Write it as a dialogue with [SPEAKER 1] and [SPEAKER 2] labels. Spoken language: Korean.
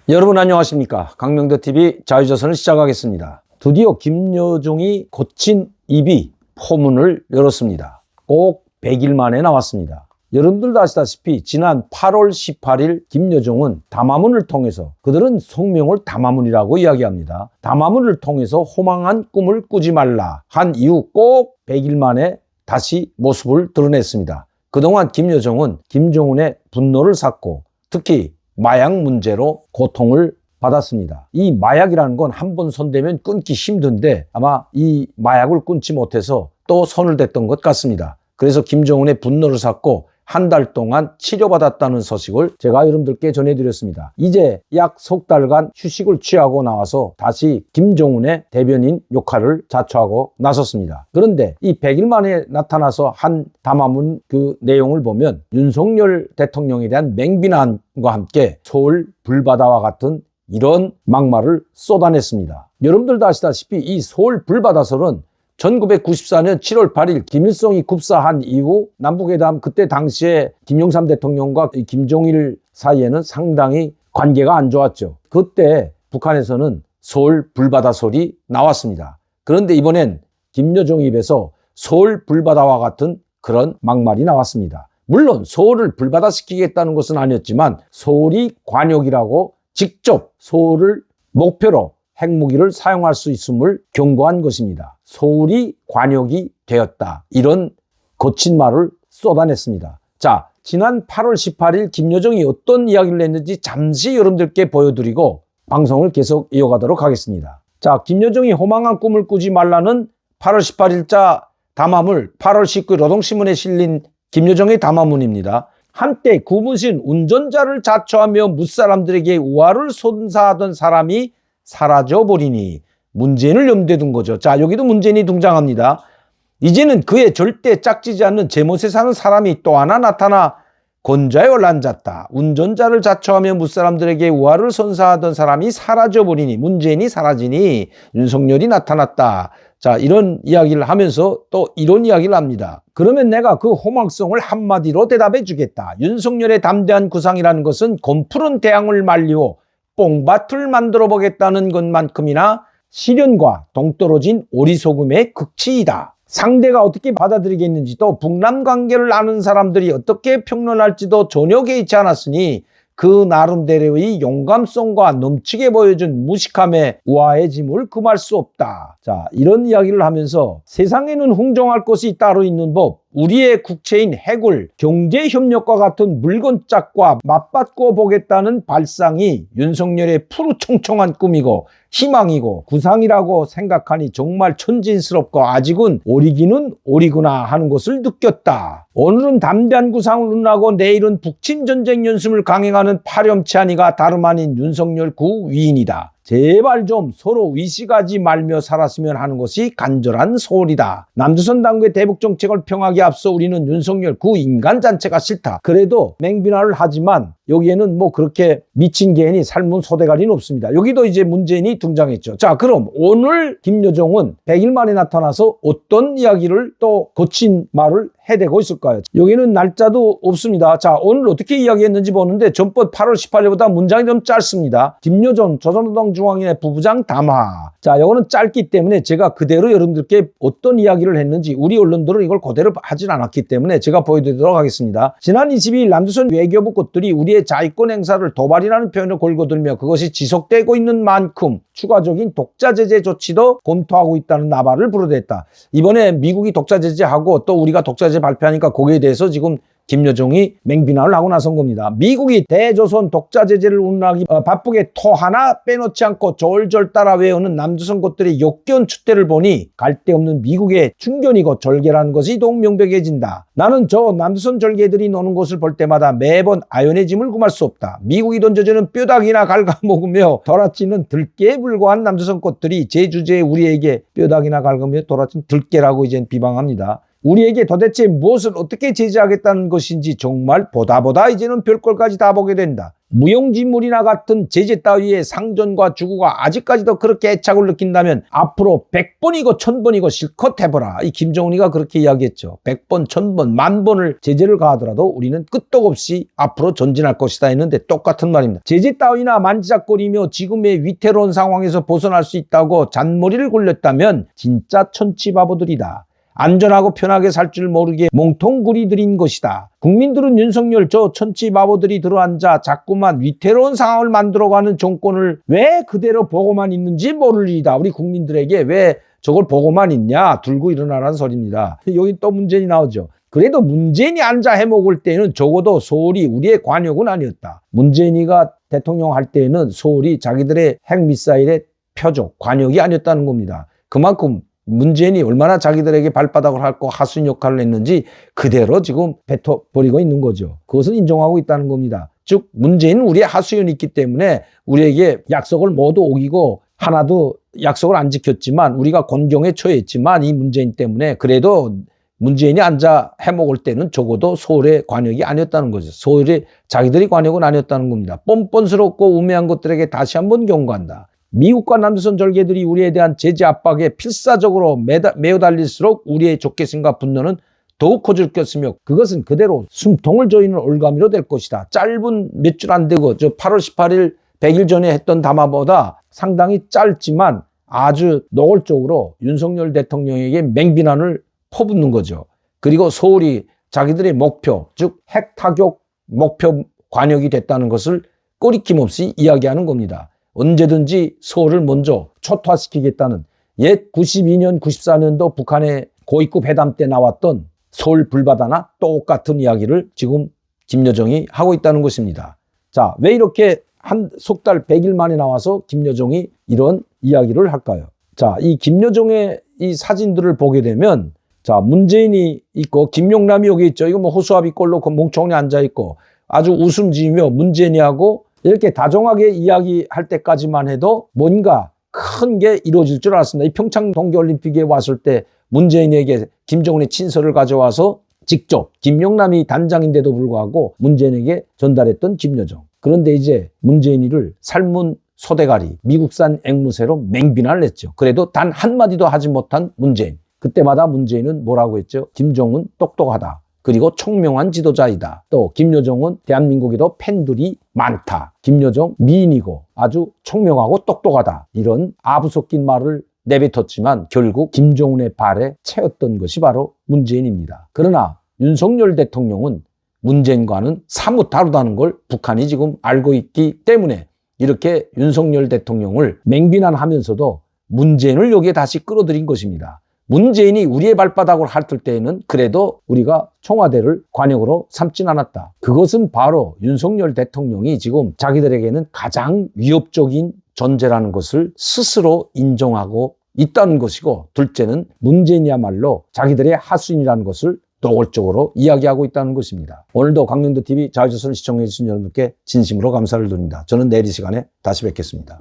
[SPEAKER 1] 여러분 안녕하십니까? 강명도TV 자유조선을 시작하겠습니다. 드디어 김여종이 고친 입이 포문을 열었습니다. 꼭 100일 만에 나왔습니다. 여러분들도 아시다시피 지난 8월 18일 김여종은 담화문을 통해서, 그들은 성명을 담화문이라고 이야기합니다. 담화문을 통해서 호망한 꿈을 꾸지 말라 한 이후 꼭 100일 만에 다시 모습을 드러냈습니다. 그동안 김여종은 김정은의 분노를 샀고 특히 마약 문제로 고통을 받았습니다. 이 마약이라는 건 한 번 손대면 끊기 힘든데 아마 이 마약을 끊지 못해서 또 손을 댔던 것 같습니다. 그래서 김정은의 분노를 샀고 한 달 동안 치료받았다는 소식을 제가 여러분들께 전해드렸습니다. 이제 약 석 달간 휴식을 취하고 나와서 다시 김정은의 대변인 역할을 자처하고 나섰습니다. 그런데 이 100일 만에 나타나서 한 담화문 그 내용을 보면 윤석열 대통령에 대한 맹비난과 함께 서울 불바다와 같은 이런 막말을 쏟아냈습니다. 여러분들도 아시다시피 이 서울 불바다설은 1994년 7월 8일 김일성이 kup사한 이후 남북회담, 그때 당시에 김영삼 대통령과 김정일 사이에는 상당히 관계가 안 좋았죠. 그때 북한에서는 서울 불바다설이 나왔습니다. 그런데 이번엔 김여종 입에서 서울 불바다와 같은 그런 막말이 나왔습니다. 물론 서울을 불바다시키겠다는 것은 아니었지만 서울이 관역이라고 직접 서울을 목표로 핵무기를 사용할 수 있음을 경고한 것입니다. 서울이 관역이 되었다, 이런 거친 말을 쏟아냈습니다. 자, 지난 8월 18일 김여종이 어떤 이야기를 했는지 잠시 여러분들께 보여드리고 방송을 계속 이어가도록 하겠습니다. 자, 김여종이 호망한 꿈을 꾸지 말라는 8월 18일자 담화문, 8월 19일 노동신문에 실린 김여종의 담화문입니다. 한때 구문신 운전자를 자처하며 무사람들에게 우화를 선사하던 사람이 사라져버리니, 문재인을 염두에 둔 거죠. 자, 여기도 문재인이 등장합니다. 이제는 그의 절대 짝지지 않는 제멋에 사는 사람이 또 하나 나타나 권좌에 올라앉았다. 운전자를 자처하며 무사람들에게 우화를 선사하던 사람이 사라져버리니, 문재인이 사라지니 윤석열이 나타났다. 자, 이런 이야기를 하면서 또 이런 이야기를 합니다. 그러면 내가 그 호망성을 한마디로 대답해 주겠다. 윤석열의 담대한 구상이라는 것은 곰푸른 태양을 말리고 뽕밭을 만들어 보겠다는 것만큼이나 시련과 동떨어진 오리소금의 극치이다. 상대가 어떻게 받아들이겠는지도 북남 관계를 아는 사람들이 어떻게 평론할지도 전혀 개의치 않았으니 그 나름대로의 용감성과 넘치게 보여준 무식함에 우아의 짐을 금할 수 없다. 자, 이런 이야기를 하면서 세상에는 흥정할 것이 따로 있는 법, 우리의 국채인 해골, 경제협력과 같은 물건짝과 맞바꾸어 보겠다는 발상이 윤석열의 푸르청청한 꿈이고 희망이고 구상이라고 생각하니 정말 천진스럽고 아직은 오리기는 오리구나 하는 것을 느꼈다. 오늘은 담대한 구상을 논하고 내일은 북침전쟁 연습을 강행하는 파렴치한이가 다름 아닌 윤석열 구 위인이다. 제발 좀 서로 위식하지 말며 살았으면 하는 것이 간절한 소원이다. 남조선 당국의 대북 정책을 평하기에 앞서 우리는 윤석열 구 인간 자체가 싫다. 그래도 맹비난을 하지만 여기에는 뭐 그렇게 미친 개인이 삶은 소대가리는 없습니다. 여기도 이제 문재인이 등장했죠. 자, 그럼 오늘 김여종은 100일 만에 나타나서 어떤 이야기를 또 거친 말을 해대고 있을까요? 여기는 날짜도 없습니다. 자, 오늘 어떻게 이야기했는지 보는데 전번 8월 18일보다 문장이 좀 짧습니다. 김여종 조선노동중앙회 부부장 담화. 자, 이거는 짧기 때문에 제가 그대로 여러분들께 어떤 이야기를 했는지, 우리 언론들은 이걸 그대로 하진 않았기 때문에 제가 보여드리도록 하겠습니다. 지난 22일 남조선 외교부 것들이 우리의 자위권 행사를 도발이라는 표현을 걸고들며 그것이 지속되고 있는 만큼 추가적인 독자 제재 조치도 검토하고 있다는 나발을 불어댔다. 이번에 미국이 독자 제재하고 또 우리가 독자 제재 발표하니까 거기에 대해서 지금 김여종이 맹비난을 하고 나선 겁니다. 미국이 대조선 독자 제재를 운운하기 바쁘게 토 하나 빼놓지 않고 졸졸 따라 외우는 남조선 것들의 역겨운 추태를 보니 갈데없는 미국의 충견이고 절개라는 것이 더욱 명백해진다. 나는 저 남조선 절개들이 노는 것을 볼 때마다 매번 아연의 짐을 금할 수 없다. 미국이 던져주는 뼈다귀나 갉아먹으며 돌아치는 들깨에 불과한 남조선 것들이 제 주제에 우리에게 뼈다귀나 갉으며 돌아치는 들깨라고 이젠 비방합니다. 우리에게 도대체 무엇을 어떻게 제재하겠다는 것인지 정말 보다 이제는 별꼴까지 다 보게 된다. 무용지물이나 같은 제재 따위의 상전과 주구가 아직까지도 그렇게 애착을 느낀다면 앞으로 100번이고 1000번이고 실컷 해보라. 이 김정은이가 그렇게 이야기했죠. 100번, 1000번, 10,000번을 제재를 가하더라도 우리는 끄떡 없이 앞으로 전진할 것이다 했는데 똑같은 말입니다. 제재 따위나 만지작거리며 지금의 위태로운 상황에서 벗어날 수 있다고 잔머리를 굴렸다면 진짜 천치바보들이다. 안전하고 편하게 살 줄 모르게 몽통구리들인 것이다. 국민들은 윤석열 저 천치바보들이 들어앉아 자꾸만 위태로운 상황을 만들어가는 정권을 왜 그대로 보고만 있는지 모를 일이다. 우리 국민들에게 왜 저걸 보고만 있냐. 들고 일어나라는 소리입니다. 여기 또 문재인이 나오죠. 그래도 문재인이 앉아 해먹을 때는 적어도 소홀히 우리의 관역은 아니었다. 문재인이가 대통령 할 때는 소홀히 자기들의 핵미사일의 표적, 관역이 아니었다는 겁니다. 그만큼 문재인이 얼마나 자기들에게 발바닥을 핥고 하수인 역할을 했는지 그대로 지금 뱉어버리고 있는 거죠. 그것을 인정하고 있다는 겁니다. 즉 문재인은 우리의 하수인이 있기 때문에 우리에게 약속을 모두 어기고 하나도 약속을 안 지켰지만 우리가 곤경에 처했지만 이 문재인 때문에 그래도 문재인이 앉아 해먹을 때는 적어도 소홀의 관역이 아니었다는 거죠. 소홀의 자기들이 관역은 아니었다는 겁니다. 뻔뻔스럽고 우매한 것들에게 다시 한번 경고한다. 미국과 남조선 절개들이 우리에 대한 제재 압박에 필사적으로 매어달릴수록 우리의 적개심과 분노는 더욱 커질 것이며 그것은 그대로 숨통을 조이는 올가미로 될 것이다. 짧은 몇 줄 안 되고 저 8월 18일 100일 전에 했던 담화보다 상당히 짧지만 아주 노골적으로 윤석열 대통령에게 맹비난을 퍼붓는 거죠. 그리고 소홀히 자기들의 목표, 즉 핵타격 목표 관역이 됐다는 것을 꺼리낌 없이 이야기하는 겁니다. 언제든지 서울을 먼저 초토화시키겠다는 옛 92년, 94년도 북한의 고위급 회담 때 나왔던 서울 불바다나 똑같은 이야기를 지금 김여정이 하고 있다는 것입니다. 자, 왜 이렇게 한 석 달 100일 만에 나와서 김여정이 이런 이야기를 할까요? 자, 이 김여정의 이 사진들을 보게 되면 자, 문재인이 있고 김용남이 여기 있죠. 이거 뭐 호수아비 꼴로 멍청이 앉아있고 아주 웃음 지으며 문재인이하고 이렇게 다정하게 이야기할 때까지만 해도 뭔가 큰 게 이루어질 줄 알았습니다. 이 평창 동계올림픽에 왔을 때 문재인에게 김정은의 친서를 가져와서 직접 김용남이 단장인데도 불구하고 문재인에게 전달했던 김여정. 그런데 이제 문재인이를 삶은 소대가리, 미국산 앵무새로 맹비난을 했죠. 그래도 단 한마디도 하지 못한 문재인. 그때마다 문재인은 뭐라고 했죠? 김정은 똑똑하다. 그리고 총명한 지도자이다. 또 김여정은 대한민국에도 팬들이 많다. 김여정 미인이고 아주 총명하고 똑똑하다. 이런 아부 섞인 말을 내뱉었지만 결국 김정은의 발에 채웠던 것이 바로 문재인입니다. 그러나 윤석열 대통령은 문재인과는 사뭇 다르다는 걸 북한이 지금 알고 있기 때문에 이렇게 윤석열 대통령을 맹비난하면서도 문재인을 여기에 다시 끌어들인 것입니다. 문재인이 우리의 발바닥을 핥을 때에는 그래도 우리가 청와대를 관역으로 삼진 않았다. 그것은 바로 윤석열 대통령이 지금 자기들에게는 가장 위협적인 존재라는 것을 스스로 인정하고 있다는 것이고, 둘째는 문재인이야말로 자기들의 하수인이라는 것을 노골적으로 이야기하고 있다는 것입니다. 오늘도 강명도TV 자유조선을 시청해 주신 여러분께 진심으로 감사를 드립니다. 저는 내일 이 시간에 다시 뵙겠습니다.